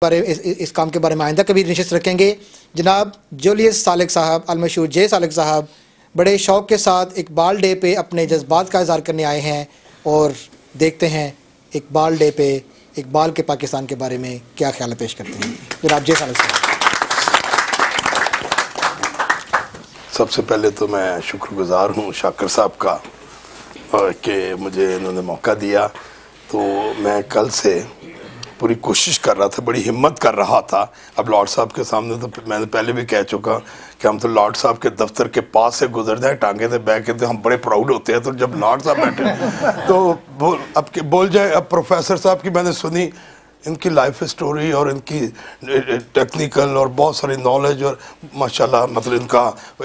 اس کام کے بارے میں آئندہ کبھی نشست رکھیں گے۔ جناب جولیس سالک صاحب، المشہور جے سالک صاحب، بڑے شوق کے ساتھ اقبال ڈے پہ اپنے جذبات کا اظہار کرنے آئے ہیں، اور دیکھتے ہیں اقبال ڈے پہ اقبال کے پاکستان کے بارے میں کیا خیال پیش کرتے ہیں۔ جناب جے سالک صاحب۔ سب سے پہلے تو میں شکر گزار ہوں شاکر صاحب کا کہ مجھے انہوں نے موقع دیا۔ تو میں کل سے پوری کوشش کر رہا تھا، بڑی ہمت کر رہا تھا۔ اب لارڈ صاحب کے سامنے تو میں نے پہلے بھی کہہ چکا کہ ہم تو لارڈ صاحب کے دفتر کے پاس سے گزر جائیں ٹانگے سے بیٹھ کے تو ہم بڑے پراؤڈ ہوتے ہیں، تو جب لارڈ صاحب بیٹھے تو اب بول جائے۔ اب پروفیسر صاحب کی میں نے سنی، ان کی لائف سٹوری اور ان کی ٹیکنیکل اور بہت ساری نالج، اور ماشاءاللہ مطلب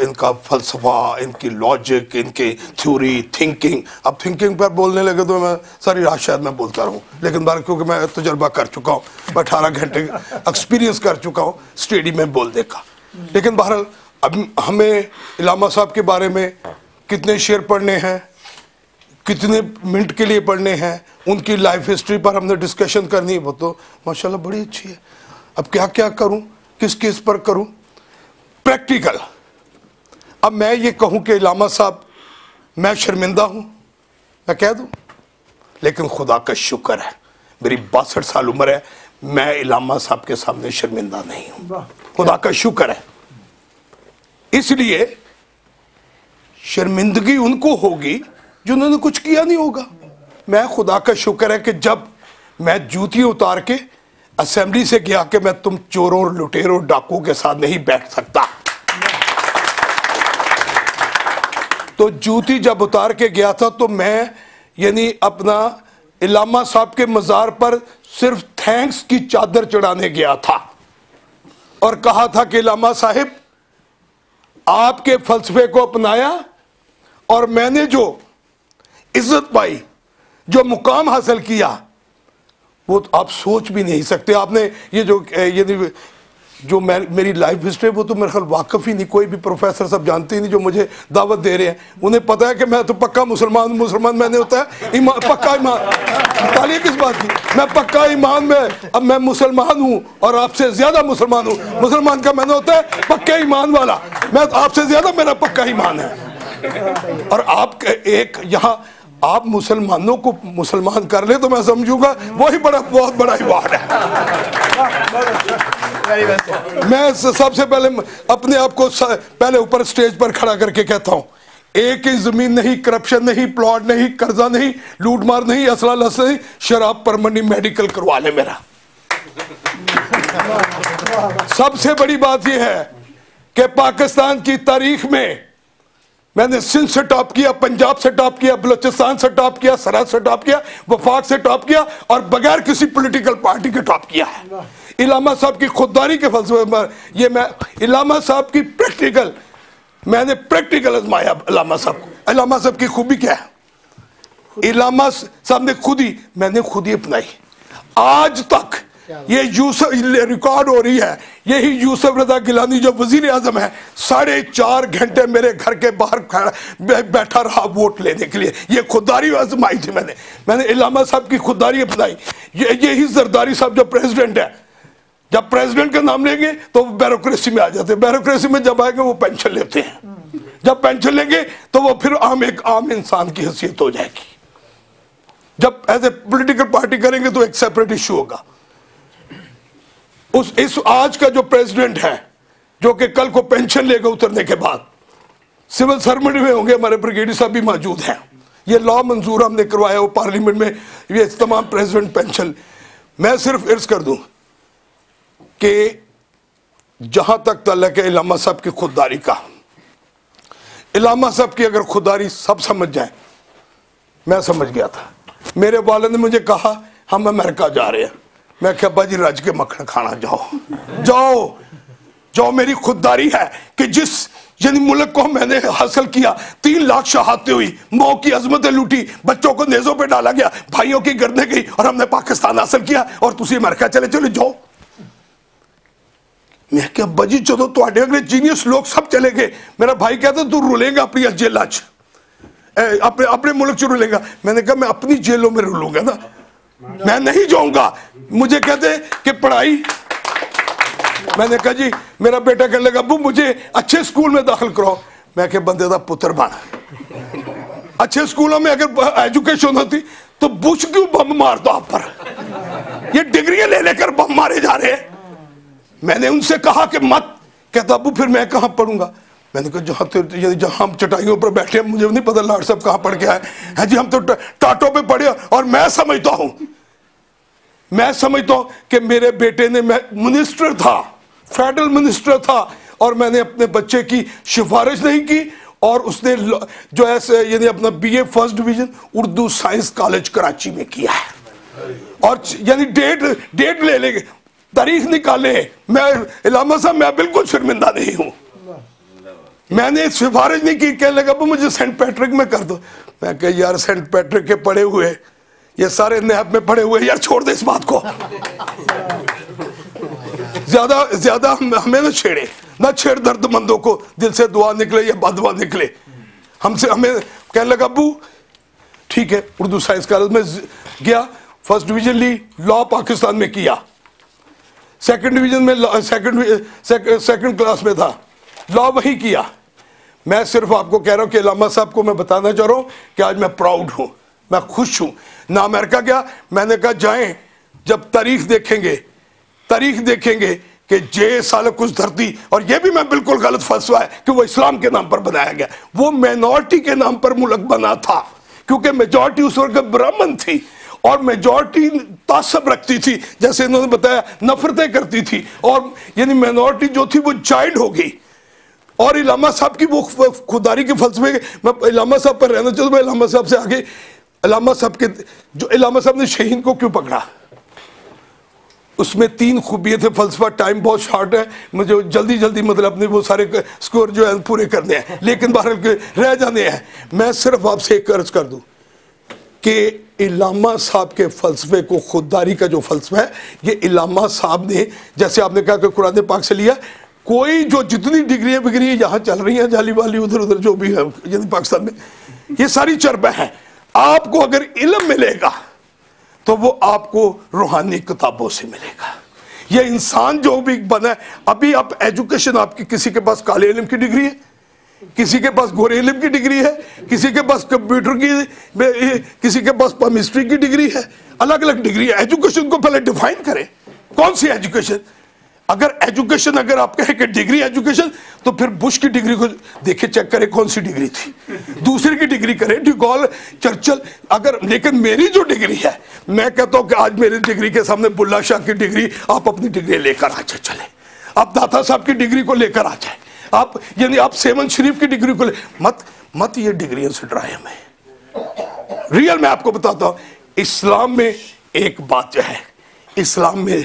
ان کا فلسفہ، ان کی لاجک، ان کی تھیوری، تھنکنگ۔ اب تھنکنگ پر بولنے لگے تو میں ساری رات شاید میں بولتا رہوں، لیکن بار کیونکہ میں تجربہ کر چکا ہوں، 18 گھنٹے ایکسپیرینس کر چکا ہوں اسٹیڈیم میں بولنے کا۔ لیکن بہرحال اب ہمیں علامہ صاحب کے بارے میں کتنے شعر پڑھنے ہیں، کتنے منٹ کے لیے پڑھنے ہیں، ان کی لائف ہسٹری پر ہم نے ڈسکشن کرنی، وہ تو ماشاءاللہ بڑی اچھی ہے۔ اب کیا کیا کروں، کس کس پر کروں؟ پریکٹیکل۔ اب میں یہ کہوں کہ علامہ صاحب میں شرمندہ ہوں، میں کہہ دوں، لیکن خدا کا شکر ہے میری 62 سال عمر ہے، میں علامہ صاحب کے سامنے شرمندہ نہیں ہوں، خدا کا شکر ہے۔ اس لیے شرمندگی ان کو ہوگی جنہوں نے کچھ کیا نہیں ہوگا۔ میں خدا کا شکر ہے کہ جب میں جوتی اتار کے اسمبلی سے گیا کہ میں تم چوروں، لٹیروں، ڈاکوں کے ساتھ نہیں بیٹھ سکتا، تو جوتی جب اتار کے گیا تھا تو میں یعنی اپنا علامہ صاحب کے مزار پر صرف تھینکس کی چادر چڑھانے گیا تھا، اور کہا تھا کہ علامہ صاحب آپ کے فلسفے کو اپنایا، اور میں نے جو عزت پائی، جو مقام حاصل کیا، وہ آپ سوچ بھی نہیں سکتے۔ آپ نے یہ جو میری لائف ہسٹری، وہ تو میرے خیال واقف ہی نہیں، کوئی بھی پروفیسر صاحب جانتے ہی نہیں جو مجھے دعوت دے رہے ہیں۔ انہیں پتا ہے کہ میں تو پکا مسلمان میں نے ہوتا ہے پکا ایمان، تعلیم کس بات کی، میں پکا ایمان میں، اب میں مسلمان ہوں اور آپ سے زیادہ مسلمان ہوں۔ مسلمان کا میں نے ہوتا ہے پکا ایمان والا، میں آپ سے زیادہ میرا پکا ایمان ہے۔ اور آپ ایک یہاں آپ مسلمانوں کو مسلمان کر لے تو میں سمجھوں گا وہی بہت بڑا ایوارڈ ہے۔ میں سب سے پہلے اپنے آپ کو پہلے اوپر سٹیج پر کھڑا کر کے کہتا ہوں، ایک ہی زمین نہیں، کرپشن نہیں، پلاٹ نہیں، قرضہ نہیں، لوٹ مار نہیں، اسلحہ لس نہیں، شراب پر منی میڈیکل کروا لے میرا۔ سب سے بڑی بات یہ ہے کہ پاکستان کی تاریخ میں نے سندھ سے ٹاپ کیا، پنجاب سے ٹاپ کیا، بلوچستان سے ٹاپ کیا، سرحد سے ٹاپ کیا، وفاق سے ٹاپ کیا، اور بغیر کسی پولیٹیکل پارٹی کے ٹاپ کیا ہے۔ علامہ صاحب کی خودداری کے فلسفے پر یہ میں علامہ صاحب کی میں نے پریکٹیکل ازمایا علامہ صاحب کو۔ علامہ صاحب کی خوبی کیا ہے؟ علامہ صاحب نے میں نے خود ہی اپنائی۔ آج تک یہ ریکارڈ ہو رہی ہے، یہی یوسف رضا گیلانی جو وزیر اعظم ہے 4.5 گھنٹے میرے گھر کے باہر بیٹھا رہا ووٹ لینے کے لیے۔ یہ خودداری آزمائی تھی میں نے علامہ صاحب کی خودداری اپنائی۔ یہی زرداری صاحب جو پریزیڈنٹ ہے، جب پریزیڈنٹ کا نام لیں گے تو وہ بیوروکریسی میں آ جاتے ہیں، بیوروکریسی میں جب آئے گے وہ پینشن لیتے ہیں، جب پینشن لیں گے تو وہ پھر ایک عام انسان کی حیثیت ہو جائے گی۔ جب ایز اے پولیٹیکل پارٹی کریں گے تو ایک سیپریٹ ایشو ہوگا۔ اس آج کا جو پریزیڈنٹ ہے جو کہ کل کو پینشن لے گا اترنے کے بعد، سول سرمنٹ میں ہوں گے، ہمارے بریگیڈیئر صاحب بھی موجود ہیں، یہ لا منظور ہم نے کروایا وہ پارلیمنٹ میں، یہ تمام پریزیڈنٹ پینشن۔ میں صرف عرض کر دوں کہ جہاں تک تعلق ہے علامہ صاحب کی خودداری کا، علامہ صاحب کی اگر خودداری سب سمجھ جائیں، میں سمجھ گیا تھا۔ میرے والد نے مجھے کہا ہم امریکہ جا رہے ہیں، میں کہا ابا جی رج کے مکھن کھانا جاؤ، میری خودداری ہے کہ جس یعنی ملک کو میں نے حاصل کیا، 3 لاکھ شہادتیں ہوئی، ماؤں کی عظمتیں لوٹی، بچوں کو نیزوں پہ ڈالا گیا، بھائیوں کی گردنیں گئی، اور ہم نے پاکستان حاصل کیا، اور تسی امریکہ چلے جاؤ۔ میں کہ ابا جی چلو تواڈے اگلے جینیس لوگ سب چلے گئے۔ میرا بھائی کہتا تو رولے گا اپنی جیلوں چ، اپنے ملک چ رولے گا۔ میں نے کہا میں اپنی جیلوں میں رولوں گا نا، میں نہیں جاؤں گا۔ مجھے کہتے کہ پڑھائی میں نے کہا جی میرا بیٹا کہنے لگا ابو مجھے اچھے سکول میں داخل کراؤ. میں کہ بندے دا پتر بنا, اچھے سکولوں میں اگر ایجوکیشن ہوتی تو بش کیوں بم مار دو آپ پر, یہ ڈگریاں لے لے کر بم مارے جا رہے ہیں. میں نے ان سے کہا کہ مت. کہتا ابو پھر میں کہاں پڑھوں گا. میں نے کہا جہاں ہم چٹائیوں پر بیٹھے ہیں مجھے نہیں پتا لاڈ صاحب کہاں پڑھ کے آئے ہیں جی, ہم تو ٹاٹوں پہ پڑھے. اور میں سمجھتا ہوں کہ میرے بیٹے نے منسٹر تھا, فیڈرل منسٹر تھا, اور میں نے اپنے بچے کی سفارش نہیں کی, اور اس نے جو ہے یعنی اپنا B A first division Urdu science college Karachi میں کیا ہے. اور یعنی ڈیٹ لے لے گے, تاریخ نکالے. میں علامہ صاحب میں بالکل شرمندہ نہیں ہوں, میں نے سفارش نہیں کی. کہنے لگا مجھے سینٹ پیٹرک میں کر دو. میں کہ یار سینٹ پیٹرک کے پڑھے ہوئے, یہ سارے نیب میں پڑھے ہوئے, یار چھوڑ دے اس بات کو, زیادہ ہمیں نہ چھیڑے, نہ چھیڑ درد مندوں کو, دل سے دعا نکلے یا بد دعا نکلے ہمیں. کہنے لگا ابو ٹھیک ہے. اردو سائنس کالج میں گیا, فرسٹ ڈویژن لی, لا پاکستان میں کیا, سیکنڈ ڈویژن میں سیکنڈ کلاس میں تھا, لا وہی کیا. میں صرف آپ کو کہہ رہا ہوں کہ علامہ صاحب کو میں بتانا چاہ رہا ہوں کہ آج میں پراؤڈ ہوں, میں خوش ہوں. نہ امریکہ گیا, میں نے کہا جائیں, جب تاریخ دیکھیں گے کہ جے سالک اس دھرتی, اور یہ بھی میں بالکل غلط فلسفہ ہے کہ وہ اسلام کے نام پر بنایا گیا, وہ مینورٹی کے نام پر ملک بنا تھا, کیونکہ میجورٹی اس وقت برہمن تھی, اور میجورٹی تعصب رکھتی تھی, جیسے انہوں نے بتایا نفرتیں کرتی تھی, اور یعنی مینورٹی جو تھی وہ جائنٹ ہو گئی. اور علامہ صاحب کی وہ خودداری کے فلسفے, میں علامہ صاحب پر رہنا چاہتا ہوں. میں علامہ صاحب سے آگے, علامہ صاحب نے شہین کو کیوں پکڑا, اس میں 3 خوبیاں تھے. فلسفہ ٹائم بہت شارٹ ہے, مجھے جلدی مطلب اپنے وہ سارے سکور جو ہے پورے کرنے ہیں, لیکن بہرحال رہ جانے ہیں. میں صرف آپ سے ایک عرض کر دوں کہ علامہ صاحب کے فلسفے کو, خودداری کا جو فلسفہ ہے, یہ علامہ صاحب نے, جیسے آپ نے کہا کہ قرآن پاک سے لیا, کوئی جو جتنی ڈگریاں بگریاں یہاں چل رہی ہیں جالی والی ادھر جو بھی ہے یعنی پاکستان میں, یہ ساری چربہ ہیں. آپ کو اگر علم ملے گا تو وہ آپ کو روحانی کتابوں سے ملے گا. یہ انسان جو بھی بنا ہے, ابھی آپ ایجوکیشن, آپ کی کسی کے پاس کالے علم کی ڈگری ہے, کسی کے پاس گورے علم کی ڈگری ہے, کسی کے پاس کمپیوٹر کی, کسی کے پاس کیمسٹری کی ڈگری ہے, الگ الگ ڈگری ہے. ایجوکیشن کو پہلے ڈیفائن کریں, کون سی ایجوکیشن. اگر آپ کہیں کہ ڈگری ایجوکیشن, تو پھر بش کی ڈگری کو دیکھیں, چیک کریں کون سی ڈگری تھی, دوسرے کی ڈگری کریں, ڈیگول, چرچل. لیکن میری جو ڈگری ہے, میں کہتا ہوں کہ آج میری ڈگری کے سامنے بلّہ شاہ کی ڈگری, آپ اپنی ڈگری لے کر آ جائیں, چلیں. آپ داتا صاحب کی ڈگری کو لے کر آ جائیں, آپ سیون شریف کی ڈگری کو مت یہ ڈگریوں سے ڈرائے ہمیں. ریئل میں آپ کو بتاتا ہوں, اسلام میں ایک بات جو ہے, اسلام میں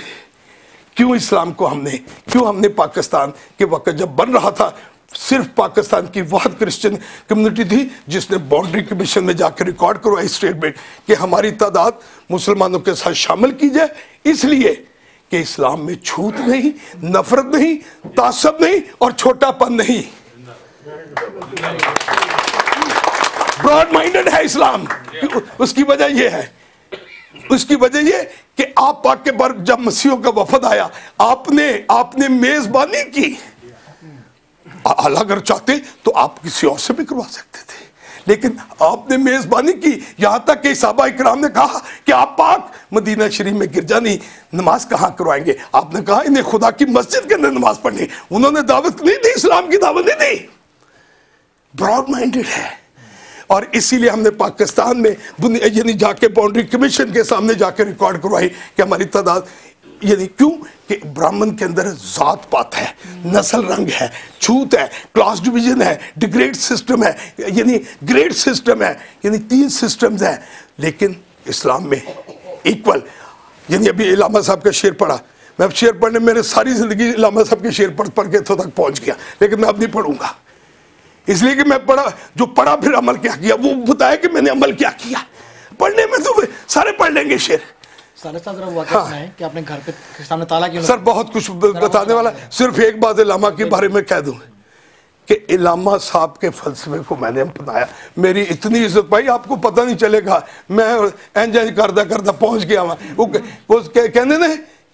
کیوں ہم نے پاکستان کے وقت جب بن رہا تھا, صرف پاکستان کی واحد کرسچن کمیونٹی تھی جس نے باؤنڈری کمیشن میں جا کے ریکارڈ کروائی اسٹیٹمنٹ کہ ہماری تعداد مسلمانوں کے ساتھ شامل کی جائے, اس لیے کہ اسلام میں چھوت نہیں, نفرت نہیں, تعصب نہیں, اور چھوٹا پن نہیں. براڈ مائنڈڈ ہے اسلام. اس کی وجہ یہ کہ آپ پاک کے بر جب مسیحوں کا وفد آیا, آپ نے میزبانی کی. اللہ اگر چاہتے تو آپ کسی اور سے بھی کروا سکتے تھے, لیکن آپ نے میزبانی کی. یہاں تک کہ صحابہ اکرام نے کہا کہ آپ پاک مدینہ شریف میں گرجا نہیں, نماز کہاں کروائیں گے. آپ نے کہا انہیں خدا کی مسجد کے اندر نماز پڑھنی. انہوں نے دعوت نہیں دی, اسلام کی دعوت نہیں دی. براڈ مائنڈڈ ہے. اور اسی لیے ہم نے پاکستان میں یعنی جا کے باؤنڈری کمیشن کے سامنے جا کے ریکارڈ کروائی کہ ہماری تعداد, یعنی کیوں کہ برہمن کے اندر ذات پات ہے, نسل رنگ ہے, چھوت ہے, کلاس ڈویژن ہے, ڈگریڈ سسٹم ہے, یعنی گریڈ سسٹم ہے, یعنی 3 سسٹمز ہیں. لیکن اسلام میں ایکول. یعنی ابھی علامہ صاحب کا شعر پڑھا, میں اب شعر پڑھنے, میرے ساری زندگی علامہ صاحب کے شعر پڑھ کے تک پہنچ گیا, لیکن میں اب نہیں پڑھوں گا, اس لیے کہ میں پڑھا پھر عمل کیا کیا, وہ بتایا کہ میں نے عمل کیا کیا. پڑھنے میں تو سارے پڑھ لیں گے شعر. کہ آپ نے گھر پہ سامنے تالا کیوں؟ سر بہت کچھ بتانے والا, صرف ایک بات علامہ کے بارے میں کہہ دوں کہ علامہ صاحب کے فلسفے کو میں نے اپنایا, میری اتنی عزت پائی آپ کو پتہ نہیں چلے گا. میں انجوائے کردہ پہنچ گیا وہاں. وہ کہنے نے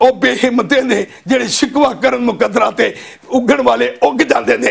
ਉਹ ਬੇਹਿੰਮਤੇ ਨੇ ਜਿਹੜੇ ਸ਼ਿਕਵਾ ਕਰਨ ਮੁਕੱਦਰਾਂ ਤੇ ਉੱਗਣ ਵਾਲੇ ਉੱਗ ਜਾਂਦੇ ਨੇ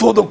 2-2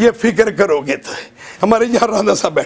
یہ فکر کرو گے تو ہمارے یہاں رانا صاحب